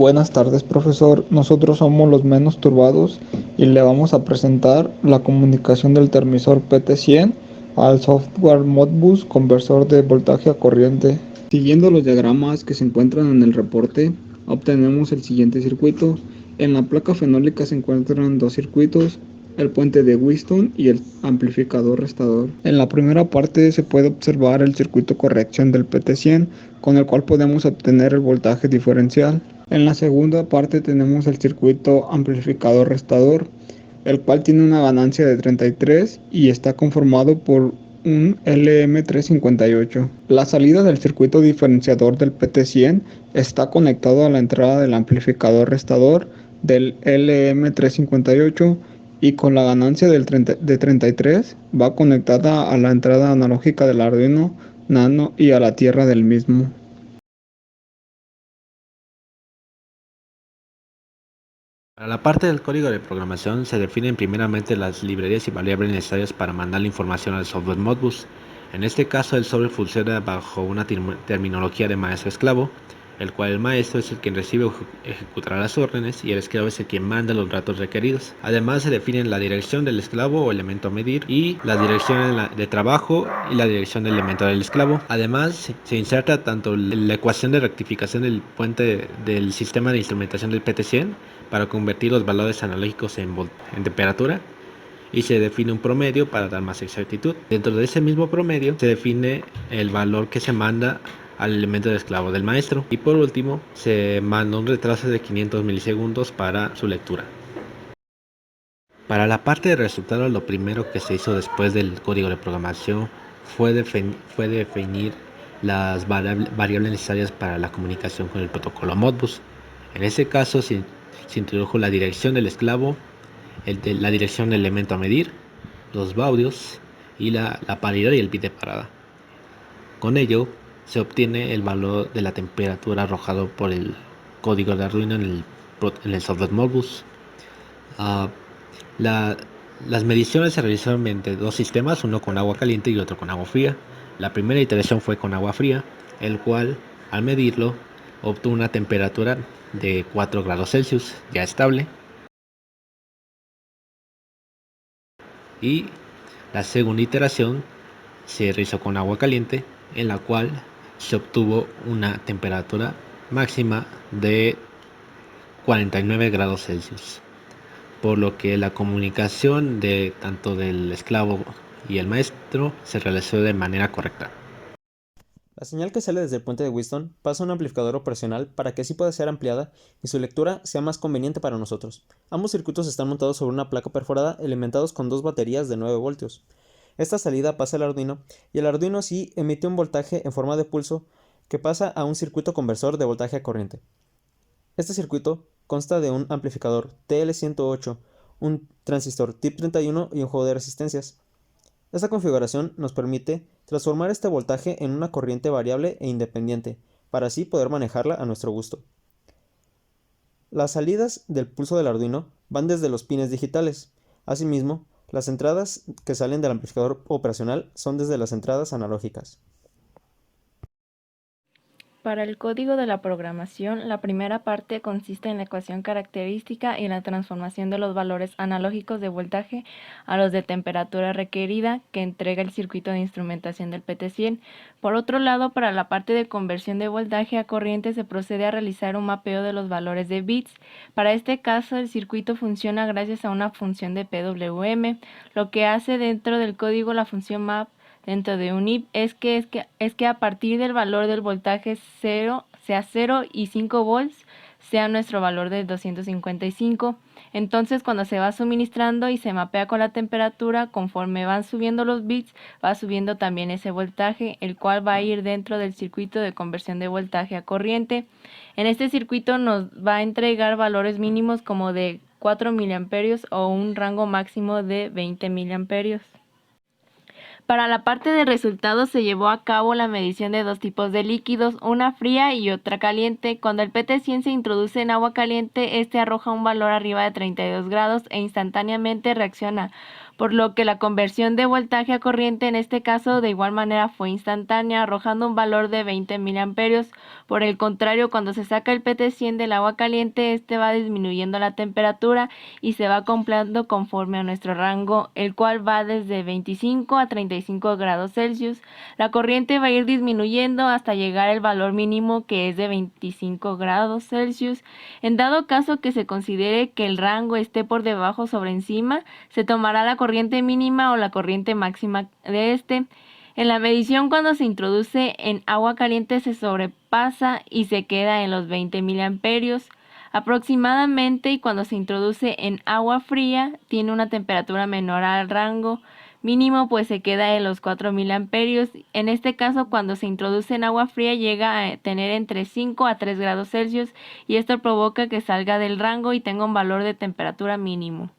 Buenas tardes, profesor. Nosotros somos los menos turbados y le vamos a presentar la comunicación del transmisor PT100 al software Modbus conversor de voltaje a corriente. Siguiendo los diagramas que se encuentran en el reporte, obtenemos el siguiente circuito. En la placa fenólica se encuentran dos circuitos, el puente de Wheatstone y el amplificador restador. En la primera parte se puede observar el circuito corrección del PT100, con el cual podemos obtener el voltaje diferencial. En la segunda parte tenemos el circuito amplificador restador, el cual tiene una ganancia de 33 y está conformado por un LM358. La salida del circuito diferenciador del PT100 está conectado a la entrada del amplificador restador del LM358 y con la ganancia de 33 va conectada a la entrada analógica del Arduino Nano y a la tierra del mismo. Para la parte del código de programación se definen primeramente las librerías y variables necesarias para mandar la información al software Modbus. En este caso el software funciona bajo una terminología de maestro-esclavo, el cual el maestro es el quien recibe o ejecutará las órdenes y el esclavo es el quien manda los datos requeridos. Además se definen la dirección del esclavo o elemento a medir y la dirección de trabajo y la dirección del elemento del esclavo. Además se inserta tanto la ecuación de rectificación del puente del sistema de instrumentación del PT100 para convertir los valores analógicos en temperatura y se define un promedio para dar más exactitud. Dentro de ese mismo promedio se define el valor que se manda al elemento de esclavo del maestro y por último se manda un retraso de 500 milisegundos para su lectura. Para la parte de resultados, lo primero que se hizo después del código de programación fue definir las variables necesarias para la comunicación con el protocolo Modbus. En ese caso se introdujo la dirección del esclavo, la dirección del elemento a medir, los baudios y la paridad y el bit de parada. Con ello se obtiene el valor de la temperatura arrojado por el código de Arduino en el software Modbus. Las mediciones se realizaron mediante dos sistemas, uno con agua caliente y otro con agua fría. La primera iteración fue con agua fría, el cual al medirlo obtuvo una temperatura de 4 grados Celsius ya estable. Y la segunda iteración se realizó con agua caliente, en la cual se obtuvo una temperatura máxima de 49 grados Celsius, por lo que la comunicación de tanto del esclavo y el maestro se realizó de manera correcta. La señal que sale desde el puente de Wheatstone pasa a un amplificador operacional para que así pueda ser ampliada y su lectura sea más conveniente para nosotros. Ambos circuitos están montados sobre una placa perforada alimentados con dos baterías de 9 voltios. Esta salida pasa al Arduino y el Arduino así emite un voltaje en forma de pulso que pasa a un circuito conversor de voltaje a corriente. Este circuito consta de un amplificador TL108, un transistor TIP31 y un juego de resistencias. Esta configuración nos permite transformar este voltaje en una corriente variable e independiente, para así poder manejarla a nuestro gusto. Las salidas del pulso del Arduino van desde los pines digitales. Asimismo, las entradas que salen del amplificador operacional son desde las entradas analógicas. Para el código de la programación, la primera parte consiste en la ecuación característica y la transformación de los valores analógicos de voltaje a los de temperatura requerida que entrega el circuito de instrumentación del PT100. Por otro lado, para la parte de conversión de voltaje a corriente se procede a realizar un mapeo de los valores de bits. Para este caso, el circuito funciona gracias a una función de PWM, lo que hace dentro del código la función map dentro de un if es que a partir del valor del voltaje 0, sea 0 y 5 volts, sea nuestro valor de 255. Entonces, cuando se va suministrando y se mapea con la temperatura, conforme van subiendo los bits, va subiendo también ese voltaje, el cual va a ir dentro del circuito de conversión de voltaje a corriente. En este circuito nos va a entregar valores mínimos como de 4 miliamperios o un rango máximo de 20 miliamperios. Para la parte de resultados se llevó a cabo la medición de dos tipos de líquidos, una fría y otra caliente. Cuando el PT100 se introduce en agua caliente, este arroja un valor arriba de 32 grados e instantáneamente reacciona, por lo que la conversión de voltaje a corriente en este caso de igual manera fue instantánea, arrojando un valor de 20 miliamperios. Por el contrario, cuando se saca el PT100 del agua caliente, este va disminuyendo la temperatura y se va acoplando conforme a nuestro rango, el cual va desde 25 a 35 grados Celsius. La corriente va a ir disminuyendo hasta llegar al valor mínimo, que es de 25 grados Celsius. En dado caso que se considere que el rango esté por debajo sobre encima, se tomará la corriente mínima o la corriente máxima de este. En la medición, cuando se introduce en agua caliente, se sobrepasa y se queda en los 20 miliamperios aproximadamente, y cuando se introduce en agua fría tiene una temperatura menor al rango mínimo, pues se queda en los 4 miliamperios. En este caso, cuando se introduce en agua fría llega a tener entre 5 a 3 grados Celsius, y esto provoca que salga del rango y tenga un valor de temperatura mínimo.